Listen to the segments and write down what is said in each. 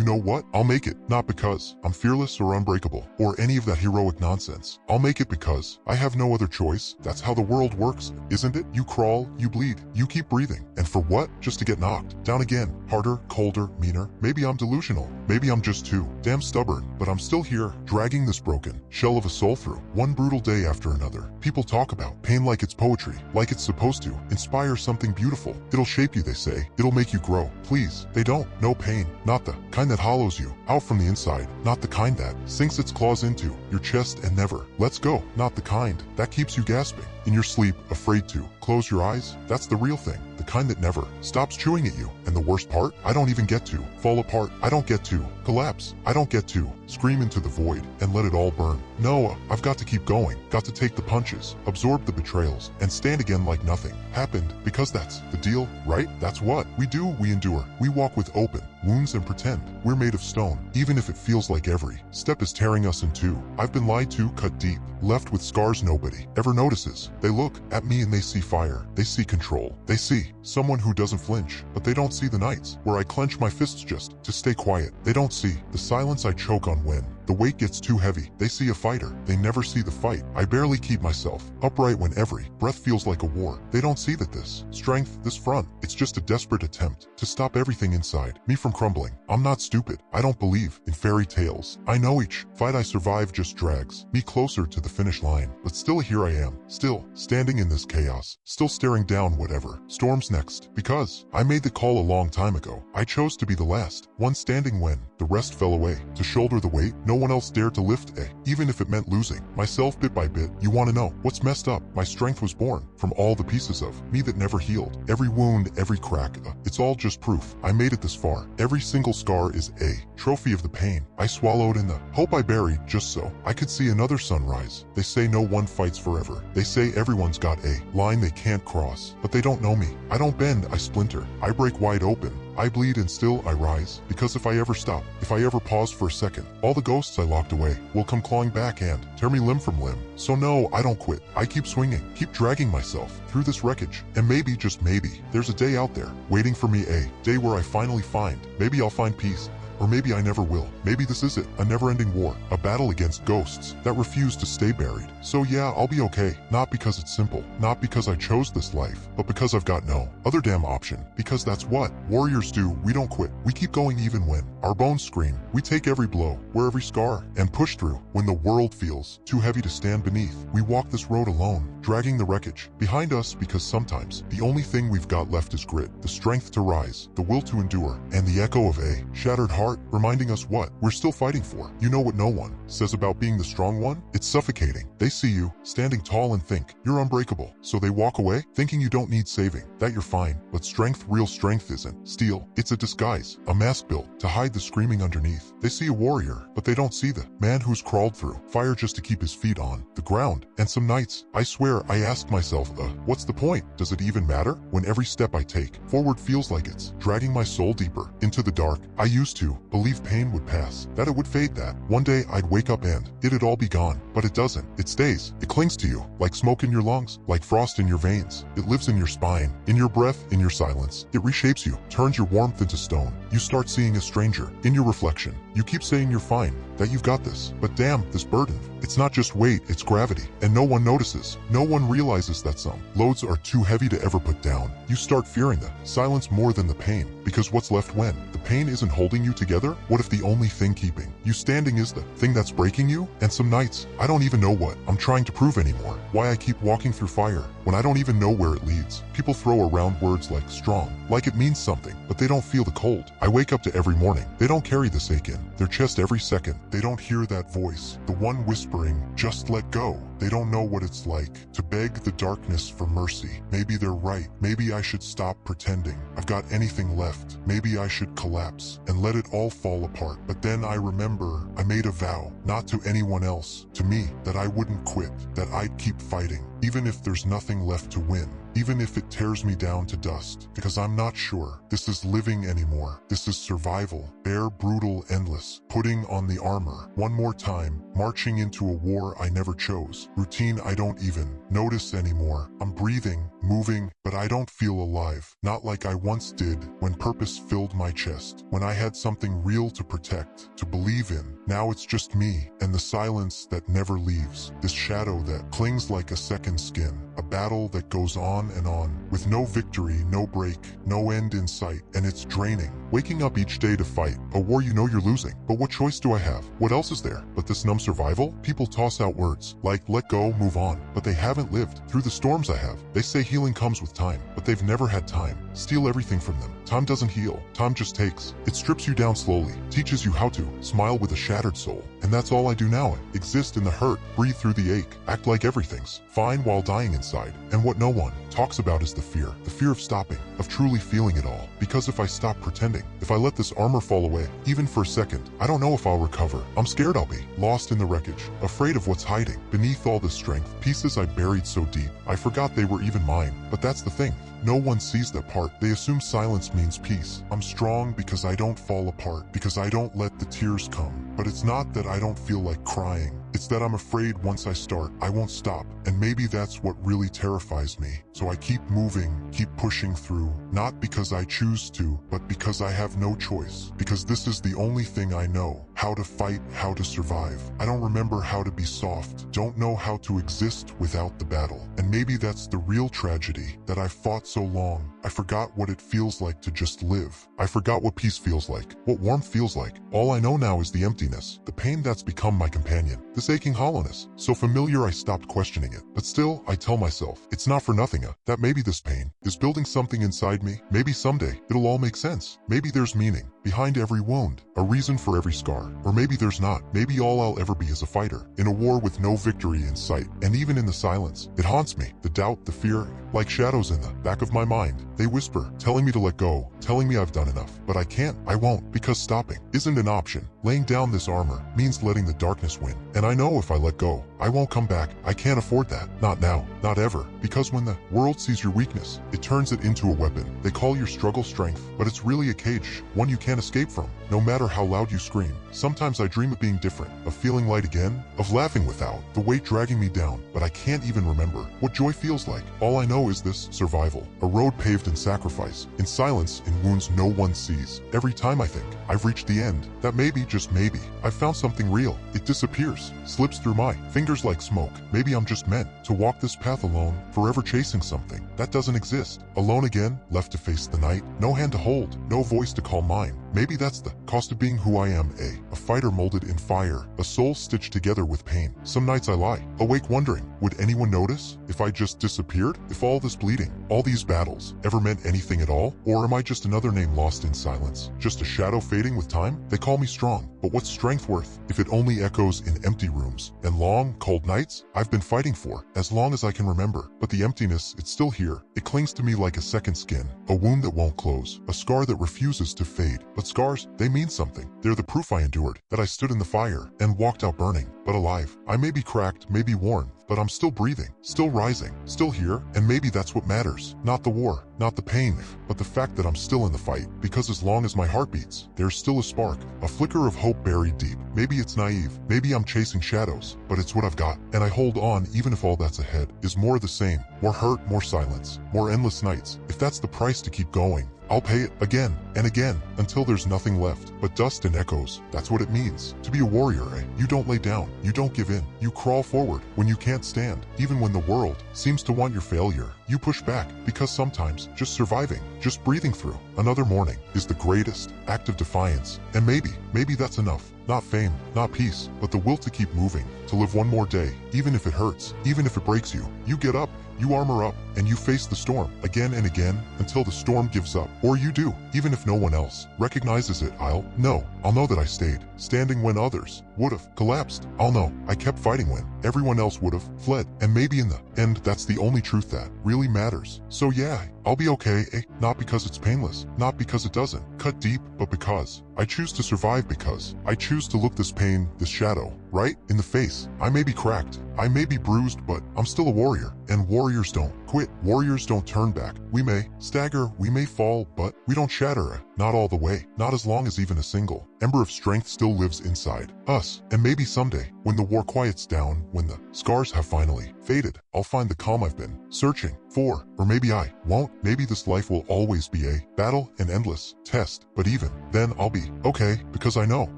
you know what? I'll make it. Not because I'm fearless or unbreakable or any of that heroic nonsense. I'll make it because I have no other choice. That's how the world works, isn't it? You crawl, you bleed, you keep breathing. And for what? Just to get knocked down again. Harder, colder, meaner. Maybe I'm delusional. Maybe I'm just too damn stubborn. But I'm still here, dragging this broken shell of a soul through one brutal day after another. People talk about pain like it's poetry, like it's supposed to inspire something beautiful. It'll shape you, they say. It'll make you grow. Please, they don't. No pain. Not the kind that hollows you out from the inside. Not the kind that sinks its claws into your chest and never lets go. Not the kind that keeps you gasping in your sleep, afraid to close your eyes. That's the real thing. The kind that never stops chewing at you. And the worst part, I don't even get to fall apart. I don't get to collapse. I don't get to scream into the void and let it all burn. No, I've got to keep going. Got to take the punches, absorb the betrayals, and stand again like nothing happened, because that's the deal, right? That's what we do. We endure. We walk with open wounds and pretend we're made of stone, even if it feels like every step is tearing us in two. I've been lied to, cut deep, left with scars nobody ever notices. They look at me and they see fire. They see control. They see someone who doesn't flinch, but they don't see the nights where I clench my fists just to stay quiet. They don't see the silence I choke on when the weight gets too heavy. They see a fighter. They never see the fight. I barely keep myself upright when every breath feels like a war. They don't see that this strength, this front, it's just a desperate attempt to stop everything inside me from crumbling. I'm not stupid. I don't believe in fairy tales. I know each fight I survive just drags me closer to the finish line. But still here I am, still standing in this chaos, still staring down whatever storms next. Because I made the call a long time ago. I chose to be the last one standing when the rest fell away. To shoulder the weight no one else dared to lift, even if it meant losing myself bit by bit. You want to know what's messed up? My strength was born from all the pieces of me that never healed. Every wound, every crack, it's all just proof I made it this far. Every single scar is a trophy of the pain I swallowed and the hope I buried just so I could see another sunrise. They say no one fights forever. They say everyone's got a line they can't cross. But they don't know me. I don't bend, I splinter. I break wide open. I bleed and still I rise. Because if I ever stop, if I ever pause for a second, all the ghosts I locked away will come clawing back and tear me limb from limb. So no, I don't quit. I keep swinging, keep dragging myself through this wreckage. And maybe, just maybe, there's a day out there waiting for me, a day where I finally find, maybe I'll find peace. Or maybe I never will. Maybe this is it, a never-ending war, a battle against ghosts that refuse to stay buried. So yeah, I'll be okay, not because it's simple, not because I chose this life, but because I've got no other damn option. Because that's what warriors do. We don't quit. We keep going even when our bones scream. We take every blow, wear every scar, and push through when the world feels too heavy to stand beneath. We walk this road alone, dragging the wreckage behind us, because sometimes the only thing we've got left is grit, the strength to rise, the will to endure, and the echo of a shattered heart reminding us what we're still fighting for. You know what no one says about being the strong one? It's suffocating. They see you standing tall and think you're unbreakable. So they walk away thinking you don't need saving, that you're fine. But strength, real strength, isn't steel. It's a disguise, a mask built to hide the screaming underneath. They see a warrior, but they don't see the man who's crawled through fire just to keep his feet on the ground. And some nights, I swear, I ask myself, what's the point? Does it even matter? When every step I take forward feels like it's dragging my soul deeper into the dark. I used to believe pain would pass, that it would fade, that one day I'd wake up and it'd all be gone. But it doesn't. It stays. It clings to you, like smoke in your lungs, like frost in your veins. It lives in your spine, in your breath, in your silence. It reshapes you, turns your warmth into stone. You start seeing a stranger in your reflection. You keep saying you're fine, that you've got this. But damn, this burden, it's not just weight, it's gravity. And no one notices. No one realizes that some loads are too heavy to ever put down. You start fearing the silence more than the pain, because what's left when the pain isn't holding you together? What if the only thing keeping you standing is the thing that's breaking you? And some nights, I don't even know what I'm trying to prove anymore. Why I keep walking through fire when I don't even know where it leads. People throw around words like strong, like it means something, but they don't feel the cold. I wake up to every morning. They don't carry this ache in their chest every second. They don't hear that voice, the one whispering, just let go. They don't know what it's like to beg the darkness for mercy. Maybe they're right. Maybe I should stop pretending I've got anything left. Maybe I should collapse and let it all fall apart. But then I remember I made a vow, not to anyone else, to me, that I wouldn't quit, that I'd keep fighting. even if there's nothing left to win, even if it tears me down to dust, because I'm not sure this is living anymore. This is survival, bare, brutal, endless, putting on the armor one more time, marching into a war I never chose, routine I don't even notice anymore. I'm breathing, moving, but I don't feel alive, not like I once did when purpose filled my chest, when I had something real to protect, to believe in. Now it's just me and the silence that never leaves, this shadow that clings like a second skin, a battle that goes on and on, with no victory, no break, no end in sight, and it's draining. Waking up each day to fight, a war you know you're losing, but what choice do I have? What else is there but this numb survival? People toss out words like let go, move on, but they haven't lived through the storms I have. They say healing comes with time, but they've never had time. Steal everything from them. Time doesn't heal, time just takes. It strips you down slowly, teaches you how to smile with a shattered soul. And that's all I do now, exist in the hurt, breathe through the ache, act like everything's fine while dying inside. And what no one talks about is the fear of stopping, of truly feeling it all. Because if I stop pretending, if I let this armor fall away, even for a second, I don't know if I'll recover. I'm scared I'll be lost in the wreckage, afraid of what's hiding beneath all this strength, pieces I buried so deep, I forgot they were even mine. But that's the thing. No one sees that part. They assume silence means peace. I'm strong because I don't fall apart, because I don't let the tears come. But it's not that I don't feel like crying. It's that I'm afraid once I start, I won't stop. And maybe that's what really terrifies me. So I keep moving, keep pushing through, not because I choose to, but because I have no choice. Because this is the only thing I know. How to fight, how to survive. I don't remember how to be soft, don't know how to exist without the battle. And maybe that's the real tragedy, that I fought so long. I forgot what it feels like to just live. I forgot what peace feels like, what warmth feels like. All I know now is the emptiness, the pain that's become my companion. This aching hollowness, so familiar I stopped questioning it. But still, I tell myself, it's not for nothing, that maybe this pain is building something inside me. Maybe someday, it'll all make sense. Maybe there's meaning behind every wound, a reason for every scar. Or maybe there's not. Maybe all I'll ever be is a fighter, in a war with no victory in sight. And even in the silence, it haunts me. The doubt, the fear, like shadows in the back of my mind. They whisper, telling me to let go, telling me I've done enough. But I can't, I won't, because stopping isn't an option. Laying down this armor means letting the darkness win. And I know if I let go, I won't come back. I can't afford that. Not now, not ever. Because when the world sees your weakness, it turns it into a weapon. They call your struggle strength, but it's really a cage, one you can't escape from, no matter how loud you scream. Sometimes I dream of being different, of feeling light again, of laughing without the weight dragging me down, but I can't even remember what joy feels like. All I know is this: survival, a road paved in sacrifice, in silence, in wounds no one sees. Every time I think I've reached the end, that maybe, just maybe, I've found something real, it disappears, slips through my fingers like smoke. Maybe I'm just meant to walk this path alone, forever chasing something that doesn't exist. Alone again, left to face the night, no hand to hold, no voice to call mine. Maybe that's the cost of being who I am, a fighter molded in fire, a soul stitched together with pain. Some nights I lie, awake wondering, would anyone notice if I just disappeared? If all this bleeding, all these battles, ever meant anything at all? Or am I just another name lost in silence? Just a shadow fading with time? They call me strong, but what's strength worth if it only echoes in empty rooms and long, cold nights? I've been fighting for as long as I can remember, but the emptiness, it's still here. It clings to me like a second skin, a wound that won't close, a scar that refuses to fade. But scars, they mean something. They're the proof I endured, that I stood in the fire and walked out burning, but alive. I may be cracked, may be worn, but I'm still breathing, still rising, still here, and maybe that's what matters. Not the war, not the pain, but the fact that I'm still in the fight. Because as long as my heart beats, there's still a spark, a flicker of hope buried deep. Maybe it's naive, maybe I'm chasing shadows, but it's what I've got, and I hold on even if all that's ahead is more of the same. More hurt, more silence, more endless nights. If that's the price to keep going, I'll pay it again and again until there's nothing left but dust and echoes. That's what it means to be a warrior, eh? You don't lay down, you don't give in, you crawl forward when you can't stand. Even when the world seems to want your failure, you push back, because sometimes just surviving, just breathing through another morning is the greatest act of defiance. And maybe that's enough. Not fame, not peace, but the will to keep moving, to live one more day, even if it hurts, even if it breaks you. You get up, you armor up, and you face the storm again and again until the storm gives up. Or you do, even if no one else recognizes it. I'll know that I stayed standing when others would have collapsed. I'll know I kept fighting when everyone else would have fled. And maybe in the end, that's the only truth that really matters. So yeah, I'll be okay, not because it's painless, not because it doesn't cut deep, but because I choose to survive, because I choose to look this pain, this shadow, right in the face. I may be cracked, I may be bruised, but I'm still a warrior. And warriors don't quit. Warriors don't turn back. We may stagger, we may fall, but we don't shatter. Not all the way. Not as long as even a single ember of strength still lives inside us. And maybe someday, when the war quiets down, when the scars have finally faded, I'll find the calm I've been searching for. Or maybe I won't. Maybe this life will always be a battle, an endless test. But even then, I'll be okay, because I know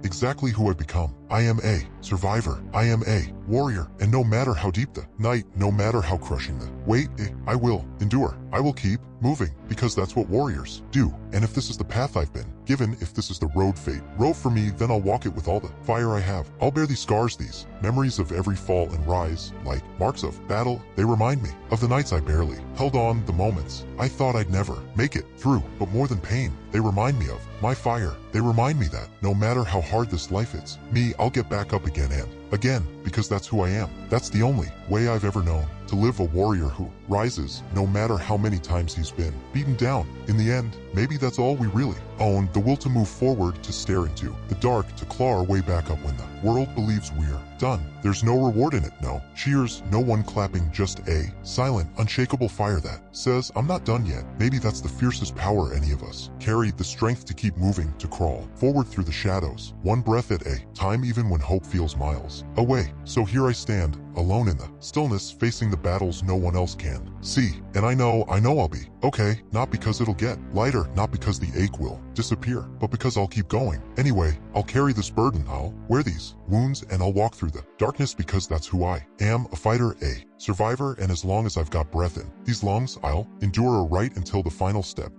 exactly who I've become. I am a survivor. I am a warrior. And no matter how deep the night, no matter how crushing the weight, I will endure. I will keep moving, because that's what warriors do. And if this is the path I've been given, if this is the road fate wrote for me, then I'll walk it with all the fire I have. I'll bear these scars, these memories of every fall and rise, like marks of battle. They remind me of the nights I barely held on, the moments I thought I'd never make it through. But more than pain, they remind me of my fire. They remind me that no matter how hard this life is, me, I'll get back up again and again, because that's who I am. That's the only way I've ever known to live, a warrior who rises no matter how many times he's been beaten down. In the end, maybe that's all we really own, the will to move forward, to stare into the dark, to claw our way back up when the world believes we're done. There's no reward in it, no cheers, no one clapping, just a silent, unshakable fire that says, I'm not done yet. Maybe that's the fiercest power any of us carry, the strength to keep moving, to crawl forward through the shadows, one breath at a time, even when hope feels miles away. So here I stand, alone in the stillness, facing the battles no one else can see. And I know I'll be okay, not because it'll get lighter, not because the ache will disappear, but because I'll keep going. Anyway, I'll carry this burden, I'll wear these wounds, and I'll walk through the darkness, because that's who I am, a fighter, a survivor. And as long as I've got breath in these lungs, I'll endure right until the final step